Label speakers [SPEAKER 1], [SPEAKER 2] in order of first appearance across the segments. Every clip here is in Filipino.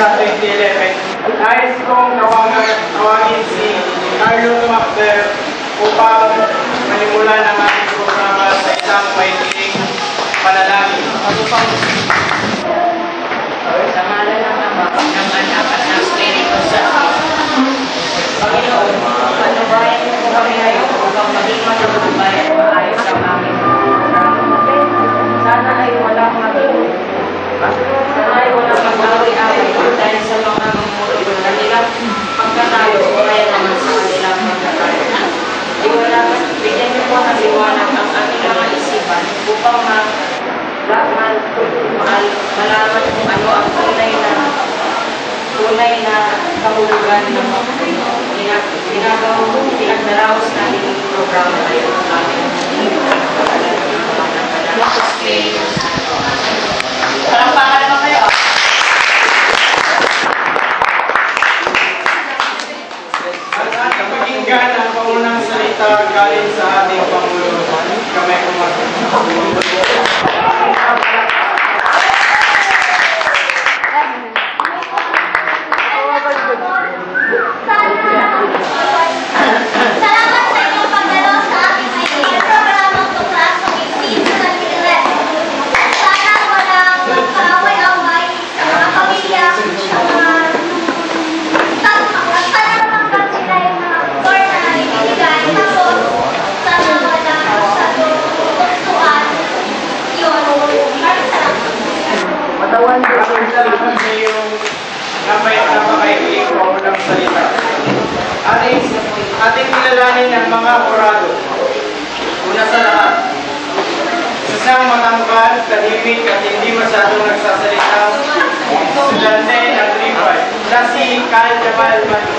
[SPEAKER 1] sa 2011. Nais kong tawagin si Carlo Macber upang manimulan ang ating programa sa isang mahihiling panalangin.
[SPEAKER 2] Sa ngalan ng Ama, ng Anak at ng Espiritu Santo. Panginoon, panubayan mo kami ngayon upang maging matutubay at maayos ang aming programa. Sana ay walang mag-away-away dahil sa mga mamulog ng kanilang pagkatalo o kaya naman sa kanilang pagkatalo. Bigyan niyo po ng liwanag ang aming mga isipan upang malaman kung ano ang tunay na kahulugan ng pinagdaraos natin yung programa na ito namin. Palakpakan naman kayo.
[SPEAKER 1] At pakinggan ang paunang salita galing sa ating Pangulo. Kamay kumakas.
[SPEAKER 3] Salamat sa inyong pagdalo sa aking mahilig programang tuklas ng Espiritu ng Pilipinas. Sana walang kaaway-away sa mga pamilya, sa mga sana naman sila yung mga core na ibinigay. Tapos, sana walang tutugtuan. Yun. Maraming salamat.
[SPEAKER 1] Maraming salamat sa iyong napakahiling paunang salita. Ating kilalanin ang mga orado. Una sa lahat, isang matangkad, tahimik at hindi masyadong nagsasalita, estudyante ng Tripay, na si Kyle Jamal Manu.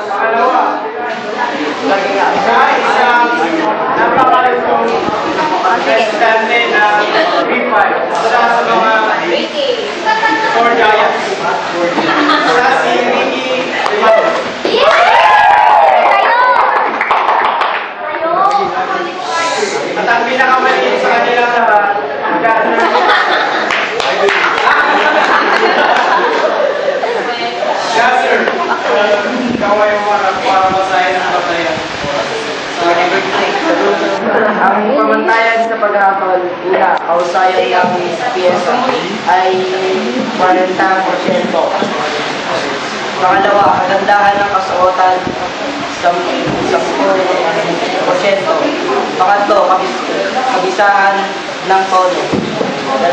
[SPEAKER 1] Pangalawa, isang napakalitong estudyante ng Tripay, isa sa mga core giants. Isa si Ricky Limatos. At ang pinakamaliit sa kanilang lahat, Gasser, kaway mo para masahin ang batayan.
[SPEAKER 4] Ang pamantayan sa pag-aakal, una, kausayan ng piyesa ay 40%. Pangalawa, kagandahan ng kasuotan, 10%. Pangatlo, kabisahan ng tono, 2%.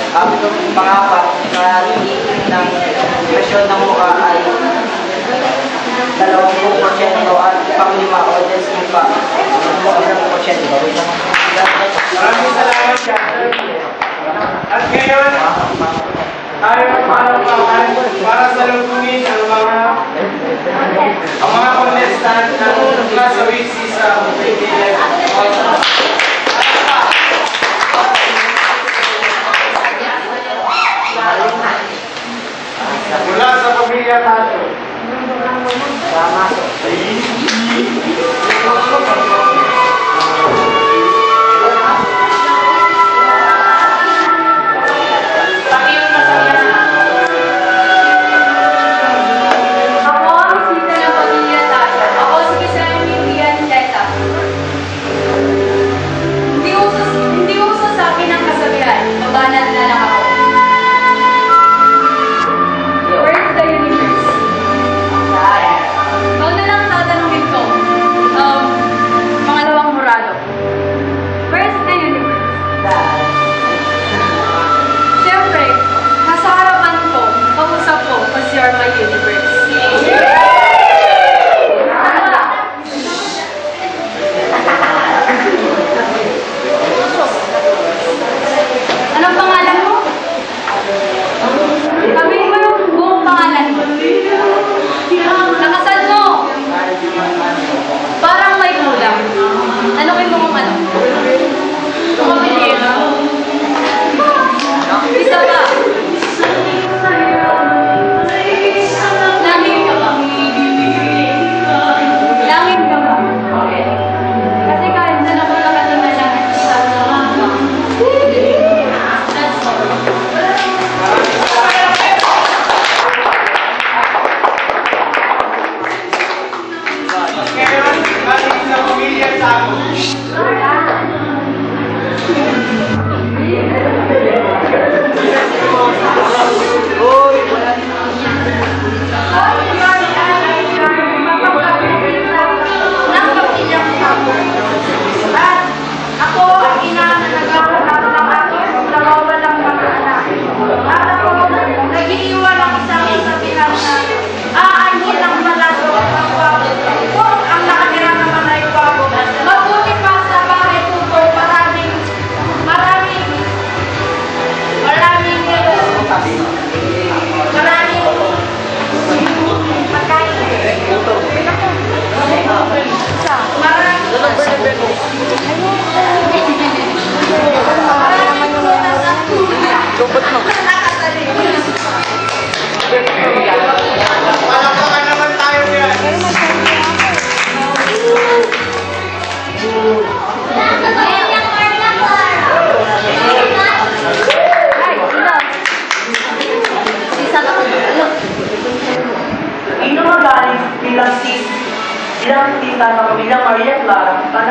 [SPEAKER 4] Ang pangapat, kalahati ng presyon ng mukha ay 20% at panglima o deslipa 10%.
[SPEAKER 1] Maraming salamat, Gasser. At ngayon, tayo magpapalakpakan para salubungin ang mga contestant ng tuklas sa WICSI sa 2011. Mula sa pamilya Tato.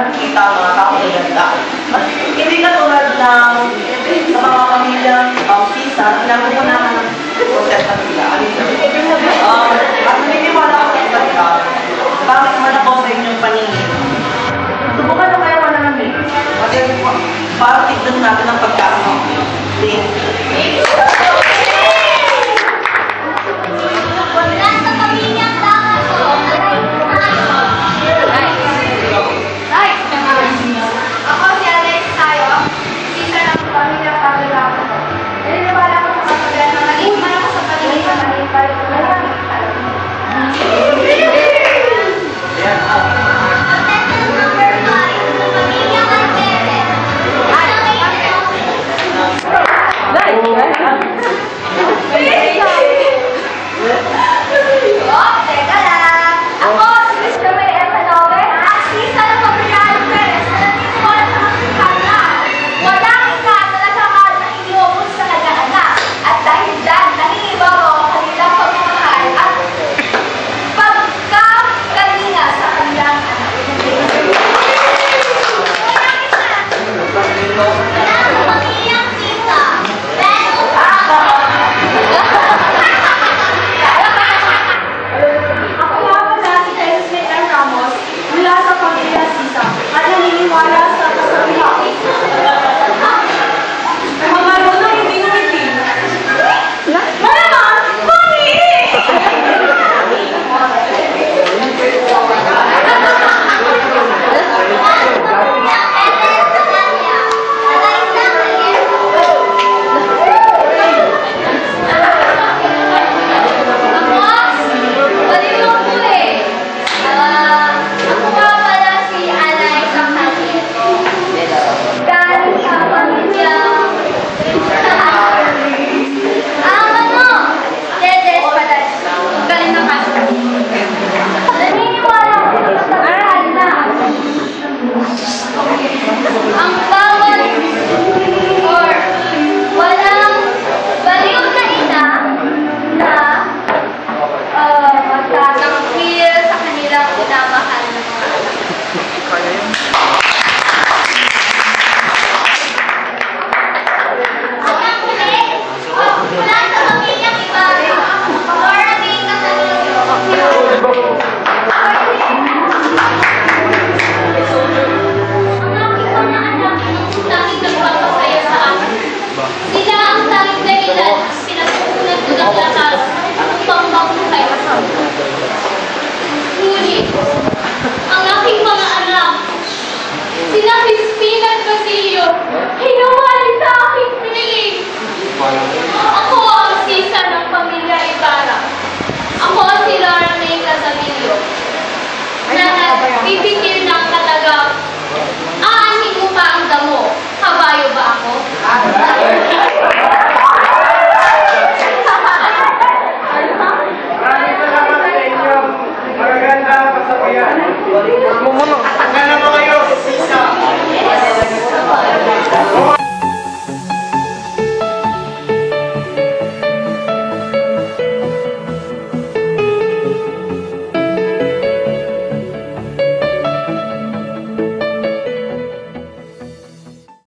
[SPEAKER 4] nakikita ang mga tao na ganda. At hindi katulad ng sa mga pamilyang pisa, pinagunahan ng proses na nila. At naniniwala ako sa isa't isa, bakit man ako sa inyong paningin. Subukan na kayo mananamig. Para tignan natin ang pagkakaroon. Thank you.